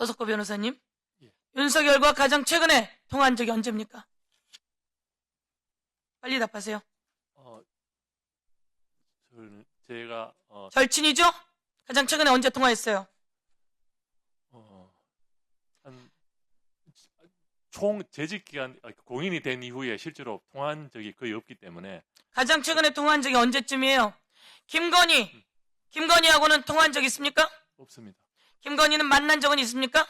서석구 변호사님. 예. 윤석열과 가장 최근에 통화한 적이 언제입니까? 빨리 답하세요. 제가 절친이죠? 가장 최근에 언제 통화했어요? 총 재직 기간 공인이 된 이후에 실제로 통화한 적이 거의 없기 때문에 가장 최근에 통화한 적이 언제쯤이에요? 김건희하고는 통화한 적 있습니까? 없습니다. 김건희는 만난 적은 있습니까?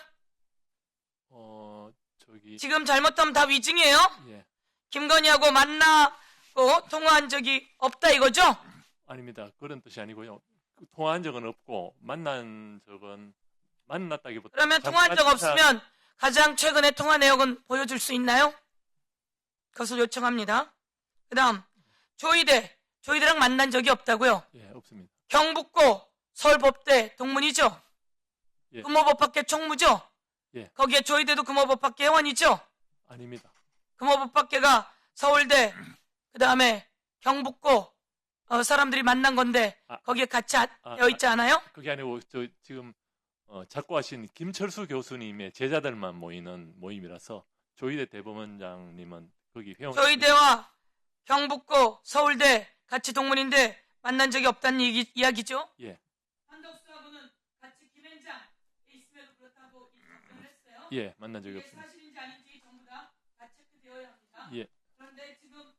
지금 잘못하면 다 위증이에요? 예. 김건희하고 만나고 통화한 적이 없다 이거죠? 아닙니다. 그런 뜻이 아니고요. 통화한 적은 없고 만났다기보다 그러면 통화한 적 없으면 가장 최근에 통화 내역은 보여줄 수 있나요? 그것을 요청합니다. 그 다음 조이대랑 만난 적이 없다고요? 예, 없습니다. 경북고 서울법대 동문이죠? 예. 금호법학계 총무죠? 예. 거기에 조이대도 금호법학계 회원이죠? 아닙니다. 금호법학계가 서울대 그 다음에 경북고 사람들이 만난 건데 거기에 같이 되어 있지 않아요? 그게 아니고 지금 작고하신 김철수 교수님의 제자들만 모이는 모임이라서 조이대 대법원장님은 거기 회원. 조이대와 경북고 서울대 같이 동문인데 만난 적이 없다는 이야기죠? 예. 한덕수하고는 같이 김현장에 있음에도 그렇다고 답변을 했어요. 예, 만난 적이 이게 없습니다. 사실인지 아닌지 전부 다 체크되어야 합니다. 예. 그런데 지금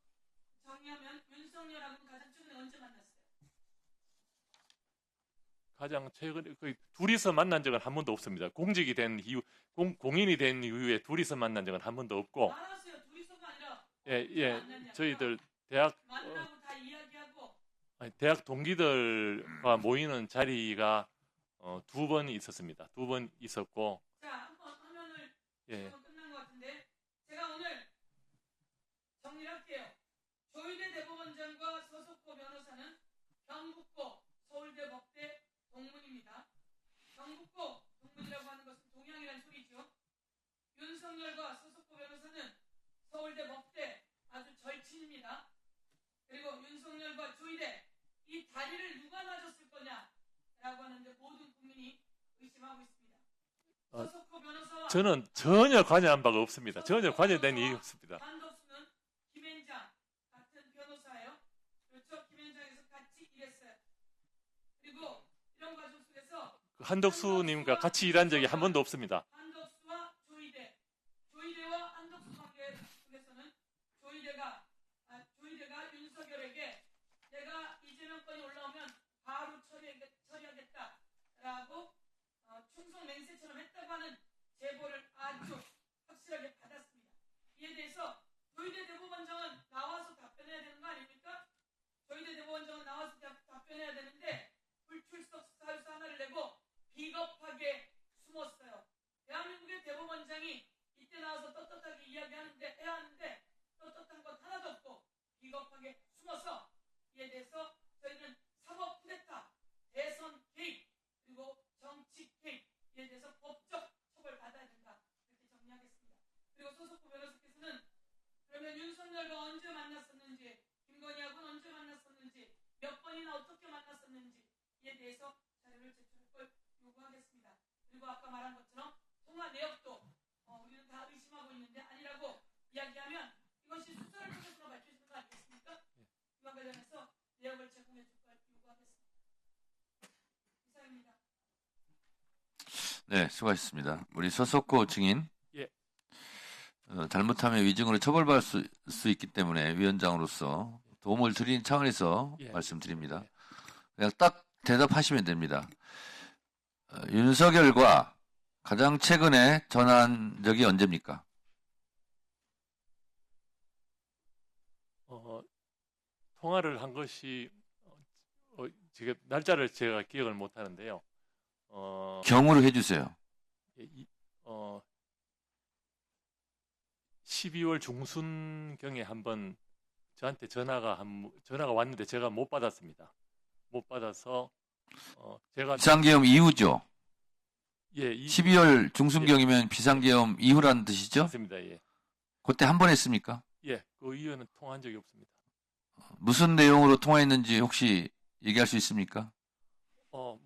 정리하면 윤석열하고는 가장 최근에 언제 만났어요? 가장 최근에 둘이서 만난 적은 한 번도 없습니다. 공직이 된 이후, 공인이 된 이후에 둘이서 만난 적은 한 번도 없고. 알았어요. 둘이서가 아니라 예. 저희들 대학 만나고 다 이야기하고 대학 동기들과 모이는 자리가 두 번 있었습니다. 두 번 있었고. 자, 한번 화면을 예. 끝난 것 같은데 제가 오늘 정리를 할게요. 조이대 대법원장과 서석구 변호사는 경북고 서울대 법대 동문입니다. 경북고 동문이라고 하는 것은 동양이라는 소리죠. 윤석열과 서석구 변호사는 서울대 법대 아주 절친입니다. 그리고 윤석열과 조이대 이 다리를 누가 놔줬을 거냐라고 하는데 모든 국민이 의심하고 있습니다. 서석구 변호사와 저는 전혀 관여한 바가 없습니다. 전혀 관여된 일이 없습니다. 한덕수는 김현장 같은 변호사예요. 그렇죠? 김현장에서 같이 일했어요. 그리고 이런 과정 속에서 한덕수님과 같이 일한 적이 한 번도 없습니다. 한덕수와 조이대와 한덕수 관계 속에서는 조이대가 윤석열에게 내가 이재명 건이 올라오면 바로 처리하겠다라고 충성 맹세처럼 했다고 하는 제보를 아주 확실하게 받았습니다. 이에 대해서 조이대 대법원장은 나와서 답변해야 되는 거 아닙니까? 조이대 대법원장은 나와서 답변해야 되는데 불출석 사유서 하나를 내고 비겁하게 숨었어요. 대한민국의 대법원장이 이때 나와서 떳떳하게 해야 하는데 떳떳한 것 하나도 없고 비겁하게 숨어서 이에 대해서 저희는 사법 쿠데타, 대선 개입, 그리고 정치 개입에 대해서 법적 처벌 받아야 된다. 이렇게 정리하겠습니다. 그리고 서석구 변호사께서는 그러면 윤석열과 언제 만났었는지, 김건희하고는 언제 만났었는지, 몇 번이나 어떻게 만났었는지에 대해서 자료를 제출할 걸 요구하겠습니다. 그리고 아까 말한 것처럼 통화 내역도 우리는 다 의심하고 있는데 아니라고 이야기하면 이것이 수사를 통해서 밝혀지는 거 아니겠습니까? 이와 관련해서 내역을 제공해 줄 걸 요구하겠습니다. 이상입니다. 네, 수고하셨습니다. 우리 서석구 증인. 예. 잘못하면 위증으로 처벌받을 수 있기 때문에 위원장으로서 도움을 드리는 차원에서 예. 말씀드립니다. 그냥 딱 대답하시면 됩니다. 윤석열과 가장 최근에 전화한 적이 언제입니까? 통화를 한 것이 지금 날짜를 제가 기억을 못 하는데요. 경우로 해주세요. 12월 중순경에 한번 저한테 전화가 왔는데 제가 못 받았습니다. 못 받아서 제가 비상계엄 이후죠? 예, 12월 중순경이면 비상계엄 이후라는 뜻이죠? 맞습니다. 예. 그때 한 번 했습니까? 예, 그 이후에는 통화한 적이 없습니다. 무슨 내용으로 통화했는지 혹시 얘기할 수 있습니까? 뭐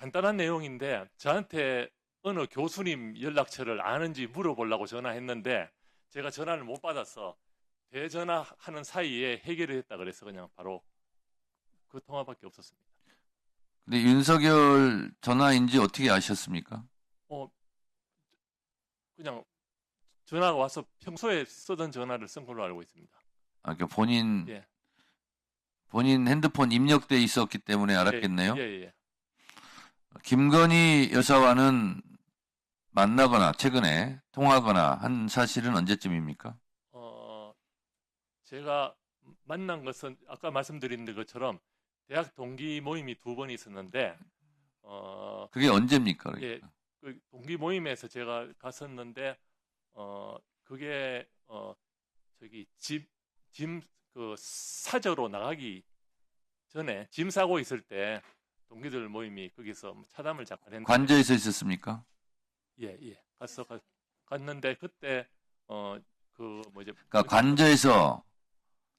간단한 내용인데 저한테 어느 교수님 연락처를 아는지 물어보려고 전화했는데 제가 전화를 못 받아서 대전화하는 사이에 해결을 했다 그래서 그냥 바로 그 통화밖에 없었습니다. 근데 윤석열 전화인지 어떻게 아셨습니까? 그냥 전화가 와서 평소에 쓰던 전화를 쓴 걸로 알고 있습니다. 아, 그러니까 본인 예. 핸드폰 입력돼 있었기 때문에 알았겠네요. 예. 김건희 여사와는 만나거나 최근에 통화하거나 한 사실은 언제쯤입니까? 제가 만난 것은 아까 말씀드린 것처럼 대학 동기 모임이 2번 있었는데 그게 언제입니까? 그러니까? 예, 그 동기 모임에서 제가 갔었는데 그게 저기 짐 그 사저로 나가기 전에 짐 싸고 있을 때 동기들 모임이 거기서 차담을 잠깐 했는데 관저에서 있었습니까? 예. 갔는데 그때 그러니까 관저에서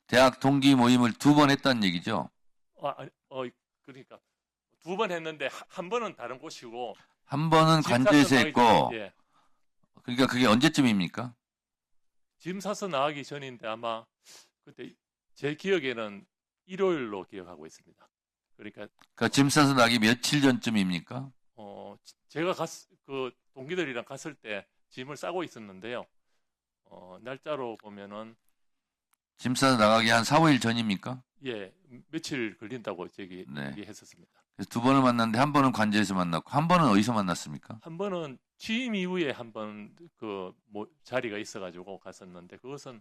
대학 동기 모임을 2번 했다는 얘기죠. 그러니까 2번 했는데 한 번은 다른 곳이고 한 번은 짐 관저에서 싸서 나가기 했고, 전- 예. 그러니까 그게 언제쯤입니까? 짐 싸서 나가기 전인데 아마 그때 제 기억에는 일요일로 기억하고 있습니다. 그러니까 짐 싸서 나기 며칠 전쯤입니까? 제가 그 동기들이랑 갔을 때 짐을 싸고 있었는데요. 날짜로 보면은 짐 싸서 나가기 한 4, 5일 전입니까? 예, 며칠 걸린다고 저기 네. 얘기했었습니다. 그래서 2번을 만났는데 한 번은 관저에서 만났고 한 번은 어디서 만났습니까? 한 번은 취임 이후에 한 번 자리가 있어가지고 갔었는데 그것은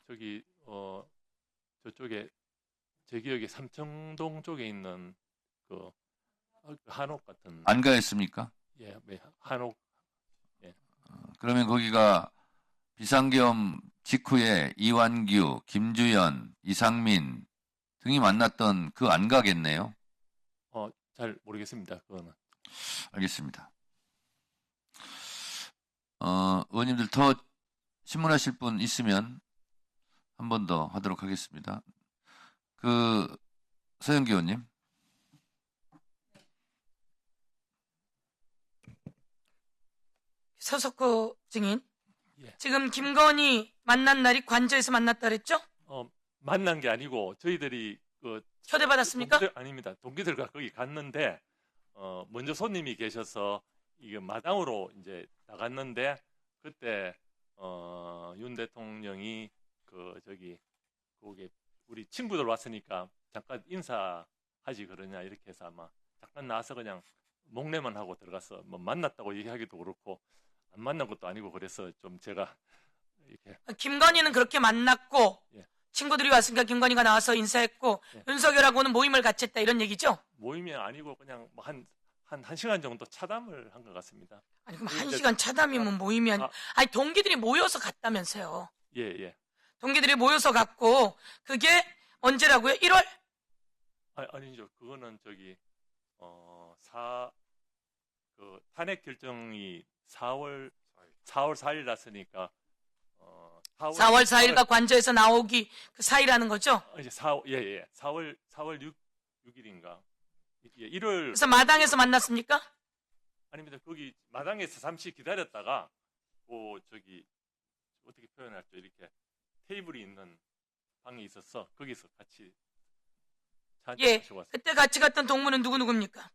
저기 저쪽에 제 기억에 삼청동 쪽에 있는 그 한옥 같은 안가했습니까? 예, 한옥 그러면 거기가 비상계엄 직후에 이완규, 김주연, 이상민 등이 만났던 그 안가겠네요. 잘 모르겠습니다. 그거는. 알겠습니다. 의원님들 더 신문하실 분 있으면 한 번 더 하도록 하겠습니다. 서영기 의원님. 서석호 증인. 예. 지금 김건희 만난 날이 관저에서 만났다 그랬죠? 만난 게 아니고 저희들이 초대받았습니까? 아닙니다. 동기들과 거기 갔는데 먼저 손님이 계셔서 이게 마당으로 이제 나갔는데 그때 윤 대통령이 거기 우리 친구들 왔으니까 잠깐 인사하지 그러냐 이렇게 해서 아마 잠깐 나와서 그냥 목례만 하고 들어가서 뭐 만났다고 얘기하기도 그렇고 안 만난 것도 아니고 그래서 좀 제가 이렇게 김건희는 그렇게 만났고 예. 친구들이 왔으니까 김건희가 나와서 인사했고 예. 윤석열하고는 모임을 같이 했다 이런 얘기죠? 모임이 아니고 그냥 뭐 한 시간 정도 차담을 한 것 같습니다. 아니 그럼 1시간 차담이면 모임이 아니 동기들이 모여서 갔다면서요. 예. 동기들이 모여서 갔고 그게 언제라고요? 1월? 아니죠. 그거는 저기 탄핵 결정이 4월 4일 났으니까 4월 4일과 관저에서 나오기 그 사이라는 거죠? 이제 4월 6일인가 1월 그래서 마당에서 만났습니까? 아닙니다. 거기 마당에서 잠시 기다렸다가 저기 어떻게 표현할죠? 이렇게 테이블이 있는 방이 있어서 거기서 같이 예. 마시고 왔어요. 그때 같이 갔던 동무는 누구입니까?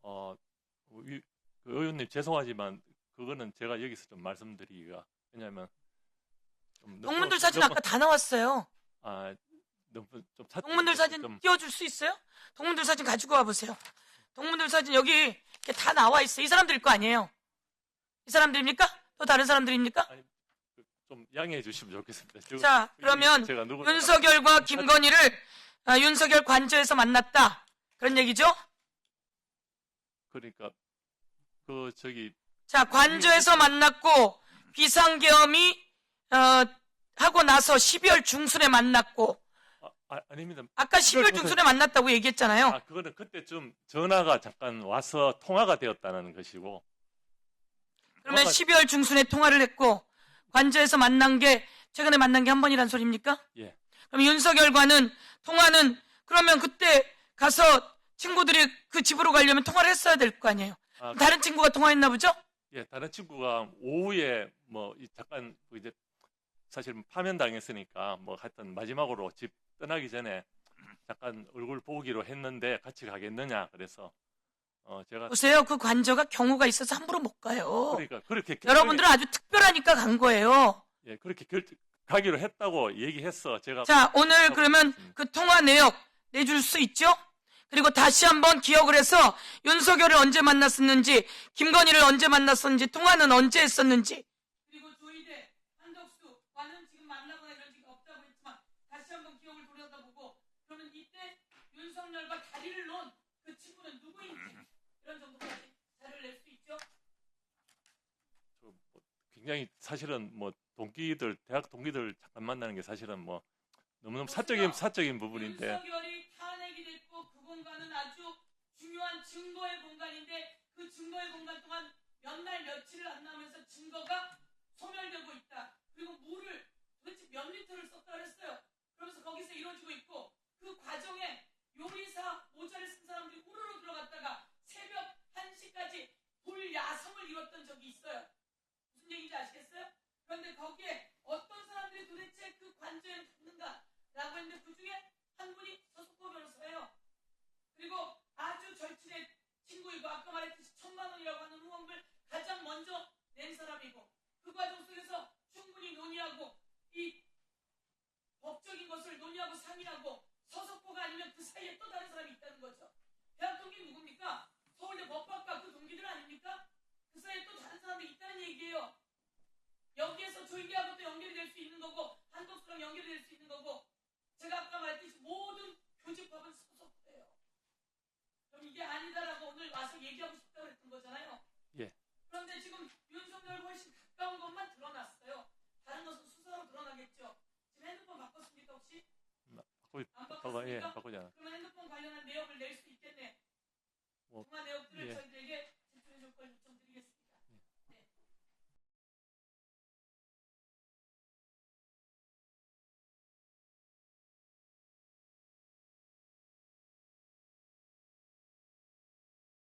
그 의원님 죄송하지만 그거는 제가 여기서 좀 말씀드리기가 왜냐하면 동문들 사진 아까 다 나왔어요. 너무 좀 동문들 사진 띄워줄 수 있어요? 동문들 사진 가지고 와보세요. 동문들 사진 여기 이렇게 다 나와 있어요. 이 사람들일 거 아니에요? 이 사람들입니까? 또 다른 사람들입니까? 아니, 좀 양해해 주시면 좋겠습니다. 자, 그러면 제가 윤석열과 김건희를 윤석열 관저에서 만났다. 그런 얘기죠? 그러니까 자, 관저에서 만났고 비상계엄이 하고 나서 12월 중순에 만났고 아닙니다. 아까 12월 중순에 만났다고 얘기했잖아요. 그거는 그때쯤 전화가 잠깐 와서 통화가 되었다는 것이고. 그러면 12월 중순에 통화를 했고 관저에서 만난 게 최근에 만난 게 한 번이란 소리입니까? 예. 그럼 윤석열과는 통화는 그러면 그때 가서 친구들이 그 집으로 가려면 통화를 했어야 될 거 아니에요. 아, 다른 친구가 통화했나 보죠? 예, 다른 친구가 오후에 잠깐 이제 사실 파면당했으니까 하여튼 마지막으로 집 떠나기 전에 잠깐 얼굴 보기로 했는데 같이 가겠느냐 그래서 제가 보세요. 그 관저가 경우가 있어서 함부로 못 가요. 그러니까 그렇게 여러분들은 아주 특별하니까 간 거예요. 예, 그렇게 가기로 했다고 얘기했어. 제가 자, 오늘 그러면 그 통화 내역 내줄 수 있죠? 그리고 다시 한번 기억을 해서 윤석열을 언제 만났었는지, 김건희를 언제 만났었는지, 통화는 언제 했었는지. 그리고 조희대, 한덕수와는 지금 만나거나 이런 적이 없다고 했지만 다시 한번 기억을 돌아다보고 그러면 이때 윤석열과 다리를 놓은 그 친구는 누구인지 이런 정도까지 자료를 낼 수 있죠? 굉장히 사실은 대학 동기들 잠깐 만나는 게 사실은 너무너무 사적인 부분인데. 윤석열이 탄핵이 됐고 그 공간은 아주 중요한 증거의 공간인데 그 증거의 공간 동안 몇 날 며칠을 안 나오면서 증거가 소멸되고 있다. 그리고 물을 도대체 몇 리터를 썼다 그랬어요. 그러면서 거기서 이루어지고 있고 그 과정에 요리사 모자를 쓴 사람들이 우르르 들어갔다가 새벽 1시까지 불야성을 이뤘던 적이 있어요. 무슨 얘기인지 아시겠어요? 그런데 거기에 어떤 사람들이 도대체 그 관저에 갔는가라고 했는데 그 중에 한 분이 서석호 변호사예요. 그리고 아주 절친의 친구이고 아까 말했듯이 1,000만 원이라고 하는 후원금을 가장 먼저 낸 사람이고 그 과정 속에서 충분히 논의하고 이 법적인 것을 논의하고 상의하고 서석호가 아니면 그 사이에 또 다른 사람이 있다는 거죠. 대학 동기 누굽니까? 서울대 법학과 그 동기들 아닙니까? 그 사이에 또 다른 사람이 있다는 얘기예요. 여기에서 조희대하고 또 연결이 될 수 있는 거고 한덕수랑 연결이 될 수 있는 거고 제가 아까 말했듯이 모든 교집합은 서석호예요. 그럼 이게 아니다라고 오늘 와서 얘기하고 싶다고 그랬던 거잖아요. 예. 그런데 지금 윤석열 훨씬 가까운 것만 드러났어요. 다른 것은 수사로 드러나겠죠. 지금 핸드폰 바꿨습니까 혹시? 안 바꿨습니까? 예, 바꾸잖아. 그러면 핸드폰 관련한 내역을 낼 수 있겠네. 뭐, 통화 내역들을 예. 저희들에게